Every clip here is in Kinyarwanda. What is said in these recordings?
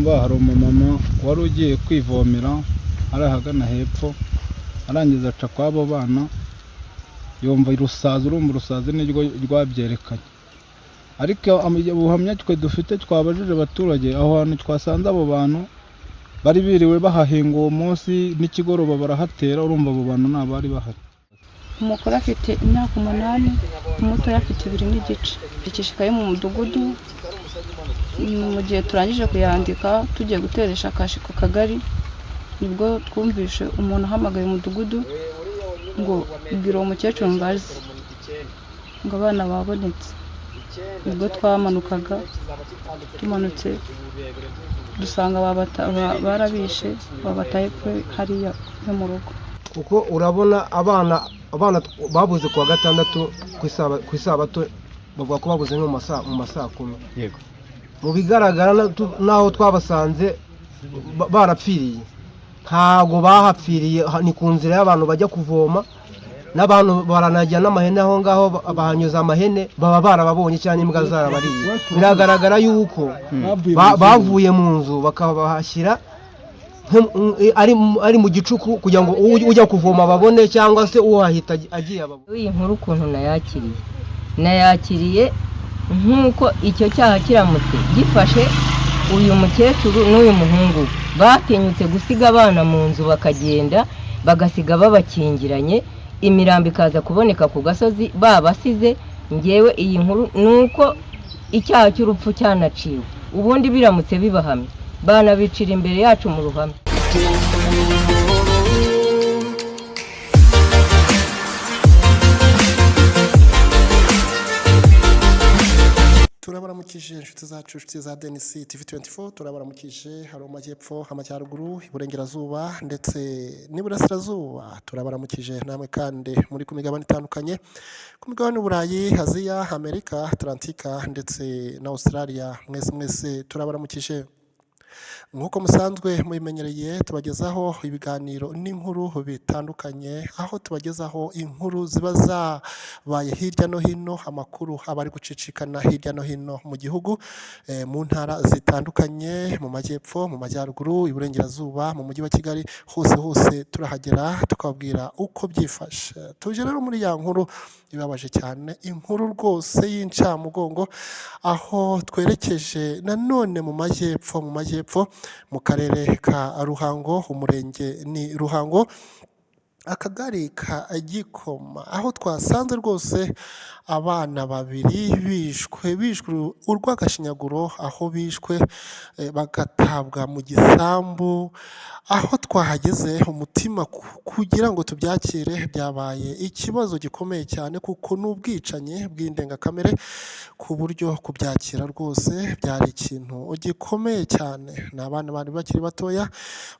urumva hari umumama wari ugiye kwivomera ari ahagana hepfo, arangiza aca kw'abo bana yumva urusazi, urumva urusazi nirwo rwabyerekanye. Ariko ubuhamya twe dufite twabajije abaturage, aho hantu twasanze abo bantu bari biriwe bahahinga uwo munsi, n'ikigoroba barahatera, urumva abo bantu ntabari bahari. Umukuru afite imyaka 8, umutoya afite 2 n'igice. Ikishikaye mu mudugudu, mu gihe turangije kuyandika tugiye guteresha kashi ku kagari, nibwo twumvishe umuntu ahamagaye umudugudu ngo bwira umukecuru ngazi ngo abana babonetse. Nibwo twamanukaga, tumanutse dusanga barabishe, babataye hariya mu rugo. Kuko urabona abana babuze kuwa gatandatu ku isabato, bavuga ko babuze nko mu masaa 10. Yego. Mu bigaragara naho twabasanze barapfiriye, ntago bahapfiriye, ni ku nzira y'abantu bajya kuvoma, n'abantu baranajya n'amahene aho ngaho, bahanyuza amahene, baba barababonye cyane imbwa zarabariye. Biragaragara yuko bavuye mu nzu bakabahashyira ari mu gicuku kugira ngo ujya kuvoma babone, cyangwa se uhahita agiye ababone. Iyi nkuru ukuntu nayakiriye nk'uko icyo cyaha kiramutse gifashe uyu mukecuru n'uyu muhungu, batinyutse gusiga abana mu nzu bakagenda bagasiga babakingiranye, imirambo ikaza kuboneka ku gasozi babasize. Ngewe iyi nkuru nuko icyaha cy'urupfu cyanaciwe, ubundi biramutse bibahamye banabicira imbere yacu mu ruhame. Turabaramukije inshuti zacu, inshuti za DNC TV24. Turabaramukije hari amajyepfo, amajyaruguru, iburengerazuba ndetse n'iburasirazuba. Turabaramukije namwe kandi muri ku migabane itandukanye, ku migabane Burayi, Aziya, Amerika, Atlantika ndetse na Australia. Mwese turabaramukije. Nk'uko musanzwe mubimenyereye, tubagezaho ibiganiro n'inkuru bitandukanye, aho tubagezaho inkuru ziba zabaye hirya no hino, amakuru aba ari gucicikana hirya no hino mu gihugu, mu ntara zitandukanye, mu majyepfo, mu majyaruguru, iburengerazuba, mu mujyi wa Kigali, hose turahagera tukababwira uko byifashe. Tuje rero muri ya nkuru ibabaje cyane, inkuru rwose y'incamugongo, aho twerekeje nanone mu majyepfo, mu karere ka Ruhango, umurenge ni Ruhango, akagari ka Gikoma, aho twasanze rwose abana 2 bishwe urw'agashinyaguro, aho bishwe bagatabwa mu gisambu. Aho twahageze umutima kugira ngo tubyakire byabaye ikibazo gikomeye cyane, kuko n'ubwicanye bw'indengakamere, ku buryo kubyakira rwose byari ikintu gikomeye cyane. Ni abana bari bakiri batoya,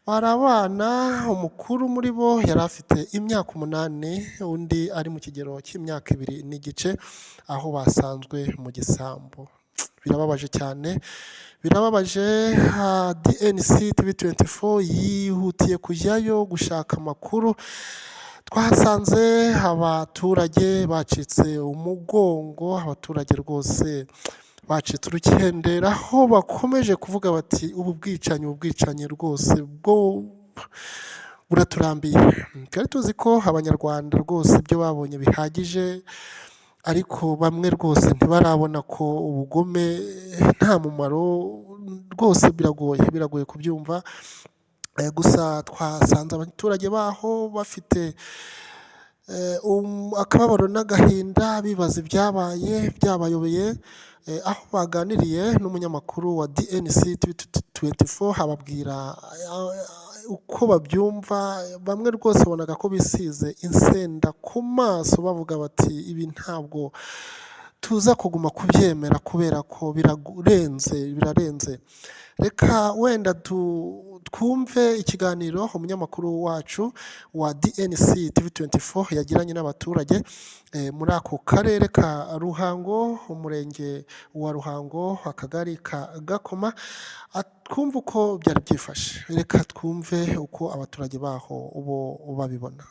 bari abana, umukuru muri bo yari afite imyaka 8, undi ari mu kigero cy'imyaka 2 n'igice, aho basanzwe mu gisambu. Birababaje cyane, birababaje. DNC TV24 yihutiye kujyayo gushaka amakuru. Twahasanze abaturage bacitse umugongo, abaturage rwose bacitse urukendera, aho bakomeje kuvuga bati ubu bwicanyi rwose bwo buraturambiye. Twari tuzi ko abanyarwanda rwose ibyo babonye bihagije, ariko bamwe rwose ntibarabona ko ubugome nta mumaro, rwose biragoye kubyumva. Gusa twasanze abaturage baho bafite akababaro n'agahinda, bibaza ibyabaye byabayobeye, aho baganiriye n'umunyamakuru wa DNC TV24 ababwira uko babyumva. Bamwe rwose bonaga ko bisize insenda ku maso, bavuga bati ibi ntabwo tuza kuguma kubyemera kubera ko birarenze. Reka wenda twumve ikiganiro umunyamakuru wacu wa DNC TV24 yagiranye n'abaturage muri ako karere ka Ruhango, umurenge wa Ruhango, akagari ka Gakoma. Twumve uko byari byifashe. Reka twumve uko abaturage baho ubo babibona.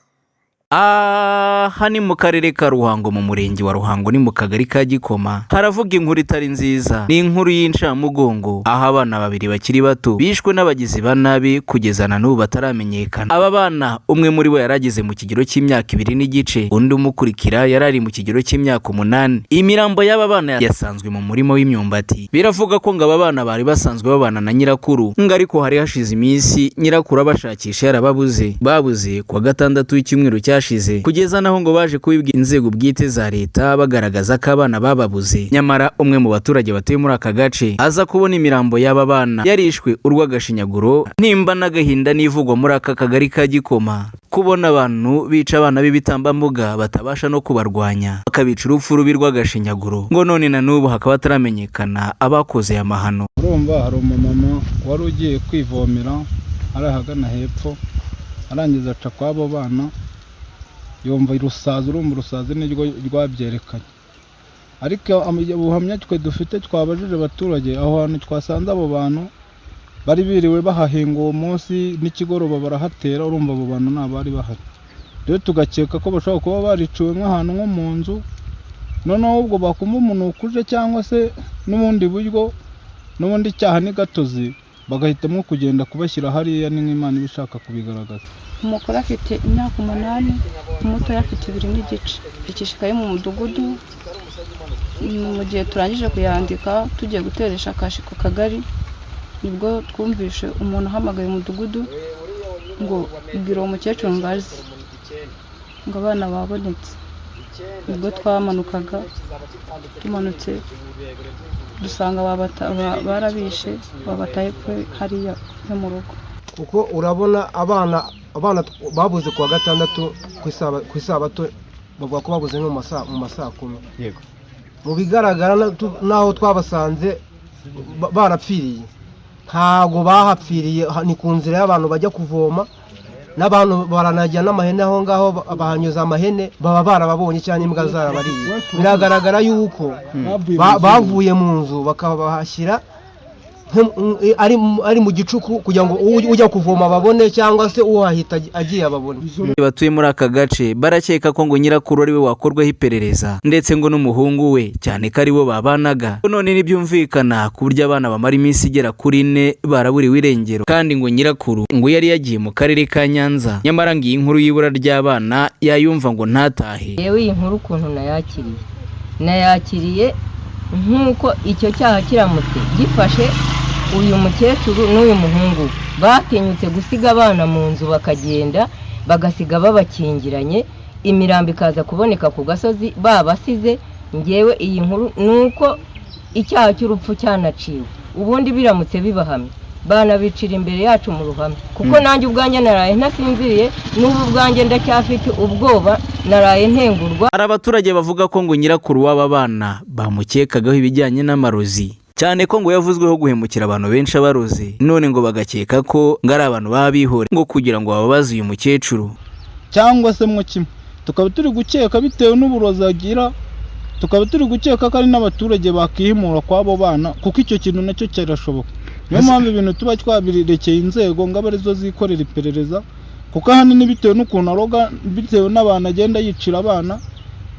Aha ni mu karere ka Ruhango mu murenge wa Ruhango ni mu kagari ka Gikoma. Haravuga inkuru itari nziza, ni inkuru y'incamugongo aho abana babiri bakiri bato bishwe n'abagizi ba nabi kugeza na n'ubu bataramenyekana. Aba bana umwe muri bo yarageze mu kigero cy'imyaka 2 n'igice, undi umukurikira yarari mu kigero cy'imyaka 8. Imirambo y'aba bana yasanzwe mu murimo w'imyumbati. Biravuga ko ngo aba bana bari basanzwe babana na nyirakuru, ariko hari hashize iminsi nyirakuru abashakisha yarababuze. Babuze ku wa gatandatu w'icyumweru cyashize, kugeza naho ngo baje kubibwira inzego bwite za leta bagaragaza ko abana bababuze. Nyamara umwe mu baturage batuye muri aka gace aza kubona imirambo y'aba bana yarishwe urw'agashinyaguro, nimba n'agahinda n'ivugwa muri aka kagari ka Gikoma. Kubona abantu bica abana b'ibitambambuga batabasha no kubarwanya, bakabica urupfu rubi rw'agashinyaguro, ngo none na n'ubu hakaba hataramenyekana abakoze aya mahano. Urumva hari umumama wari ugiye kwivomera ari ahagana hepfo, arangiza aca kw'abo bana, yumva urusazi nirwo rwabyerekanye. Ariko ubuhamya twe dufite twabajije abaturage, aho hantu twasanze abo bantu bari biriwe bahahinga uwo munsi n'ikigoroba barahatera. Urumva abo bantu ntabari bahari, rero tugakeka ko bashobora kuba bariciwe nk'ahantu nko mu nzu, noneho ubwo bakumva umuntu ukuje cyangwa se n'ubundi buryo, n'ubundi cyaha ni gatozi, bagahitamo kugenda kubashyira hariya. Ni nk'Imana ibishaka kubigaragaza. Umukuru afite imyaka 8, umuto afite 2 n'igice. Ikishikaye mu mudugudu, mu gihe turangije kuyandika tugiye guteresha kashi ku kagari, nibwo twumvishe umuntu ahamagaye umudugudu ngo bwira umukecuru ngazi ngo abana babonetse. Nibwo twamanukaga, tumanutse dusanga barabishe, babataye hariya yo mu rugo. Kuko urabona abana babuze ku wa gatandatu ku isabato, bavuga ko babuze nko mu masaa 10. Yego, mu bigaragara naho twabasanze barapfiriye, ntago bahapfiriye, ni ku nzira y'abantu bajya kuvoma, n'abantu baranajya n'amahene aho ngaho, bahanyuza amahene, baba barababonye cyane imbwa zarabariye. Biragaragara yuko bavuye mu nzu bakabahashyira ari mu gicuku kugira ngo ujya kuvoma babone, cyangwa se uhahita agiye ababone. Batuye muri aka gace barakeka ko ngo nyirakuru ari we wakorwaho iperereza, ndetse ngo n'umuhungu we, cyane ko ari bo babanaga. None ntibyumvikana ku buryo abana bamara iminsi igera kuri 4 baraburiwe irengero, kandi ngo nyirakuru ngo yari yagiye mu karere ka Nyanza. Nyamara ngo iyi nkuru y'ibura ry'abana yayumva ngo ntatahe. Yewe iyi nkuru ukuntu nayakiriye nk'uko icyo cyaha kiramutse gifashe uyu mukecuru n'uyu muhungu, batinyutse gusiga abana mu nzu bakagenda bagasiga babakingiranye, imirambo ikaza kuboneka ku gasozi babasize. Ngewe iyi nkuru nuko icyaha cy'urupfu cyanaciwe, ubundi biramutse bibahamye banabicira imbere yacu mu ruhame, kuko nanjye ubwanjye naraye ntasinziriye, n'ubu ubwanjye ndacyafite ubwoba, naraye ntengurwa. Hari abaturage bavuga ko ngo nyirakuru w'aba bana bamukekagaho ibijyanye n'amarozi, cyane ko ngo yavuzweho guhemukira abantu benshi abarozi, none ngo bagakeka ko ngo ari abantu baba bihore ngo kugira ngo bababaze uyu mukecuru. Cyangwa se mwo kimwe tukaba turi gukeka bitewe n'uburozi agira, tukaba turi gukeka ko ari n'abaturage bakihimura kw'abo bana, kuko icyo kintu nacyo kirashoboka. Niyo mpamvu ibintu tuba twabirekeye inzego ngo abe arizo zikorera iperereza, kuko ahanini bitewe n'ukuntu aroga, bitewe n'abantu agenda yicira abana,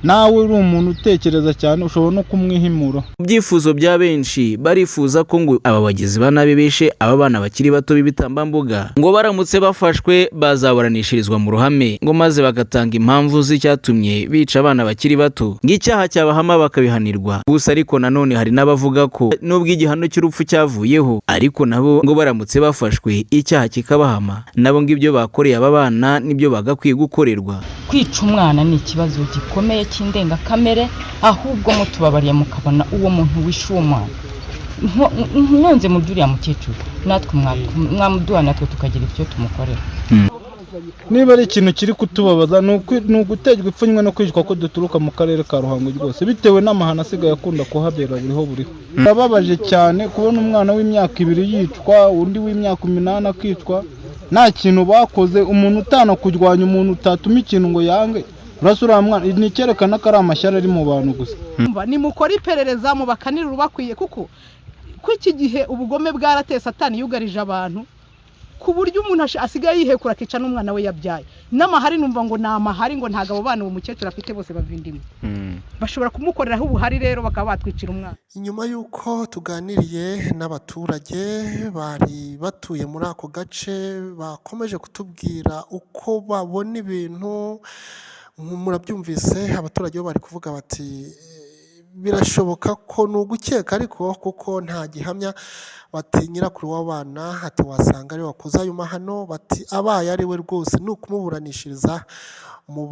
nawe uri umuntu utekereza cyane ushobora no kumwihimura. Ibyifuzo bya benshi barifuza ko ngo aba bagizi ba nabi bishe aba bana bakiri bato b'ibitambambuga ngo baramutse bafashwe bazaburanishirizwa mu ruhame, ngo maze bagatanga impamvu z'icyatumye bica abana bakiri bato, ng'icyaha cyabahama bakabihanirwa. Gusa ariko nanone hari n'abavuga ko nubwo igihano cy'urupfu cyavuyeho, ariko nabo ngo baramutse bafashwe icyaha kikabahama, nabo ngibyo bakoreye aba bana nibyo bagakwiye gukorerwa. Kwica umwana ni ikibazo gikomeye cy'indengakamere, ahubwo mutubabariye mukabona uwo muntu wishe uwo mwana. Nonze muduriya mukecuru, natwe mwamuduha, natwe tukagira icyo tumukorera. Niba ari ikintu kiri kutubabaza ni ugutegwa ipfunwe no kwicwa ko duturuka mu karere ka Ruhango rwose, bitewe n'amahano asigaye akunda kuhabera buriho. Birababaje cyane kubona umwana w'imyaka 2 yicwa, undi w'imyaka 8 akicwa, nta kintu bakoze. Umuntu utana kurwanya umuntu utatuma ikintu ngo yange, urasura mwana, ni cyerekana ko ari amashyari ari mu bantu gusa. Ni mukora iperereza mu bakanira ubakwiye, kuko iki gihe ubugome bwarateye, Satani yugarije abantu ku buryo umuntu asigaye yihekura akica n'umwana we yabyaye. N'amahari numva ngo ni amahari, ngo ntago abo bana uwo mukecuru afite bose bavindimwe, bashobora kumukoreraho ubuhari rero bakaba batwicira umwana. Inyuma y'uko tuganiriye n'abaturage bari batuye muri ako gace, bakomeje kutubwira uko babona ibintu. Murabyumvise, abaturage bo bari kuvuga bati birashoboka ko ni ugukeka ariko kuko nta gihamya. Bati nyirakuru w'abana ati wasanga ari wakoze ayo mahano, bati abaye ari we rwose ni ukumuburanishiriza mu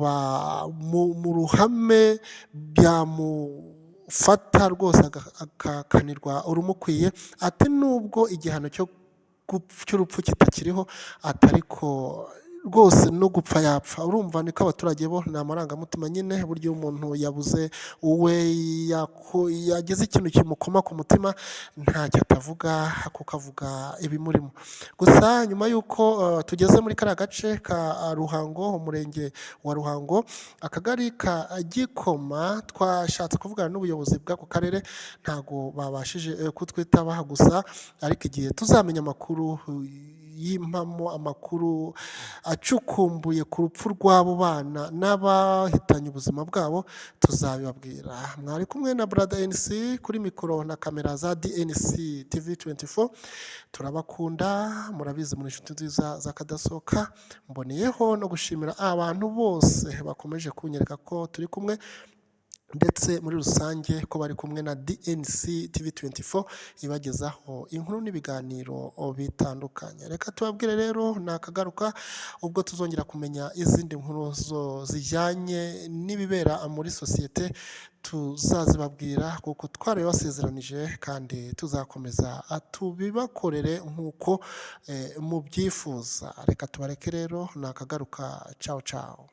ruhame, byamufata rwose akakanirwa urumukwiye. Ati nubwo igihano cy'urupfu kitakiriho, atariko rwose no gupfa yapfa. Urumva niko abaturage bo ni amarangamutima nyine, buryo umuntu yabuze uwe yagize ikintu kimukoma ku mutima ntacyo atavuga kuko avuga ibimurimo. Gusa nyuma y'uko tugeze muri kariya gace ka Ruhango, umurenge wa Ruhango, akagari ka Gikoma, twashatse kuvugana n'ubuyobozi bw'ako karere, ntago babashije kutwitabaha. Gusa ariko igihe tuzamenya amakuru y'impamo, amakuru acukumbuye ku rupfu rw'abo bana n'abahitanye ubuzima bwabo, tuzabibabwira. Mwari kumwe na Brother NC kuri mikoro na kamera za DNC TV 24. Turabakunda, murabizi muri inshuti nziza z'akadasohoka. Mboneyeho no gushimira abantu bose bakomeje kunyereka ko turi kumwe, ndetse muri rusange ko bari kumwe na DNC TV 24 ibagezaho inkuru n'ibiganiro bitandukanye. Reka tubabwire rero nakagaruka ubwo tuzongera kumenya izindi nkuru zijyanye n'ibibera muri sosiyete, tuzazibabwira kuko twari basezeranije, kandi tuzakomeza tubibakorere nk'uko mubyifuza. Reka tubareke rero nakagaruka. Ciao ciao.